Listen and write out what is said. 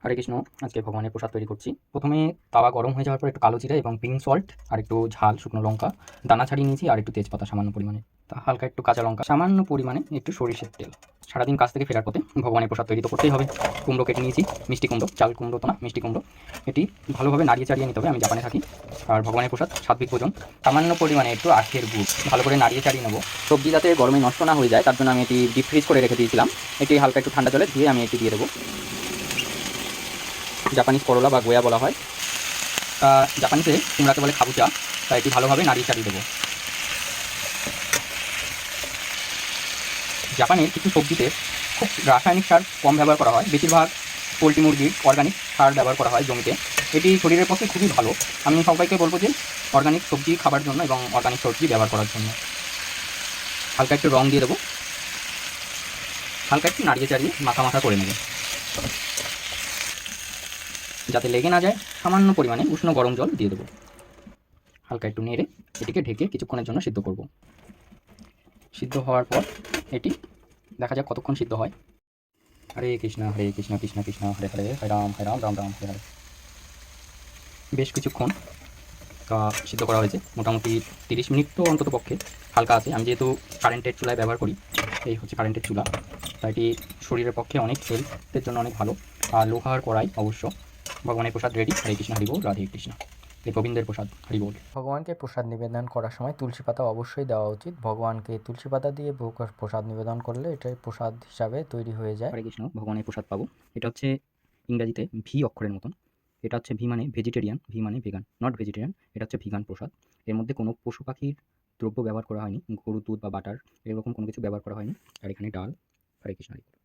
হরে কৃষ্ণ। আজকে ভগবানের প্রসাদ তৈরি করছি। প্রথমে তাওয়া গরম হয়ে যাওয়ার পর একটু কালো জিরা এবং পিঙ্ক সল্ট আর একটু ঝাল শুকনো লঙ্কা দানা ছাড়িয়ে নিয়েছি, আর একটু তেজপাতা সামান্য পরিমাণে, তা হালকা একটু কাঁচা লঙ্কা, সামান্য পরিমাণে একটু সরিষের তেল। সারাদিন কাজ থেকে ফেরার পথে ভগবানের প্রসাদ তৈরি তো করতেই হবে। কুমড়ো কেটে নিয়েছি, মিষ্টি কুমড়ো, চাল কুমড়ো তো না, মিষ্টি কুমড়ো। এটি ভালোভাবে নাড়িয়ে চাড়িয়ে নিতে হবে, আমি জাপানে থাকি। আর ভগবানের প্রসাদ সাত্বিক ভোজন। সামান্য পরিমাণে একটু আখের গুড় ভালো করে নাড়িয়ে চাড়িয়ে নেবো। সবজি যাতে গরমে নষ্ট না হয়ে যায় তার জন্য আমি এটি ডিপ ফ্রিজ করে রেখে দিয়েছিলাম। এটি হালকা একটু ঠান্ডা জলে ধুয়ে আমি এটি দিয়ে দেবো। জাপানিজ করলা বা গোয়া বলা হয়। জাপানিতে কুমড়াকে বলে খাবুচা। তাই এটি ভালোভাবে নাড়িয়ে চাড়িয়ে দেবো। জাপানের কিছু সবজিতে খুব রাসায়নিক সার কম ব্যবহার করা হয়, বেশিরভাগ পোলট্রি মুরগির অর্গানিক সার ব্যবহার করা হয় জমিতে। এটি শরীরের পক্ষে খুবই ভালো। আমি সবাইকে বলবো যে অর্গানিক সবজি খাবার জন্য এবং অর্গানিক সবজি ব্যবহার করার জন্য। হালকা একটু রং দিয়ে দেবো, হালকা একটু নাড়িয়ে চাড়িয়ে মাখা মাখা করে নেব যাতে লেগে না যায়। সামান্য পরিমাণে উষ্ণ গরম জল দিয়ে দেবো। হালকা একটু নেড়ে এটিকে ঢেকে কিছুক্ষণের জন্য সিদ্ধ করব। সিদ্ধ হওয়ার পর এটি দেখা যাক কতক্ষণ সিদ্ধ হয়। হরে কৃষ্ণ কৃষ্ণ কৃষ্ণ হরে হরে, হরে রাম রাম রাম হরে হরে। বেশ কিছুক্ষণ সিদ্ধ করা হয়েছে, মোটামুটি 30 মিনিট তো অন্তত পক্ষে হালকা আছে। আমি যেহেতু কারেন্টের চুলায় ব্যবহার করি, এই হচ্ছে কারেন্টের চুলা, তাই এটি শরীরের পক্ষে অনেক হেলথের জন্য অনেক ভালো। আর লোহার কড়াই অবশ্য। ভগবানের প্রসাদ রেডি। হরে কৃষ্ণ হরি বল, রাধে কৃষ্ণ। এই গোবিন্দের প্রসাদ, হরি বল। ভগবানকে প্রসাদ নিবেদন করার সময় তুলসী পাতা অবশ্যই দেওয়া উচিত। ভগবানকে তুলসী পাতা দিয়ে প্রসাদ নিবেদন করলে এটাই প্রসাদ হিসাবে তৈরি হয়ে যায়। হরে কৃষ্ণ। ভগবানের প্রসাদ পাবো। এটা হচ্ছে ইংরাজিতে ভি অক্ষরের মতন। এটা হচ্ছে ভি মানে ভেজিটেরিয়ান, ভি মানে ভেগান, নট ভেজিটেরিয়ান। এটা হচ্ছে ভিগান প্রসাদ। এর মধ্যে কোনো পশু পাখির দ্রব্য ব্যবহার করা হয়নি, গরুর দুধ বা বাটার এরকম কোনো কিছু ব্যবহার করা হয়নি। আর এখানে ডাল। হরে কৃষ্ণ হরি বল।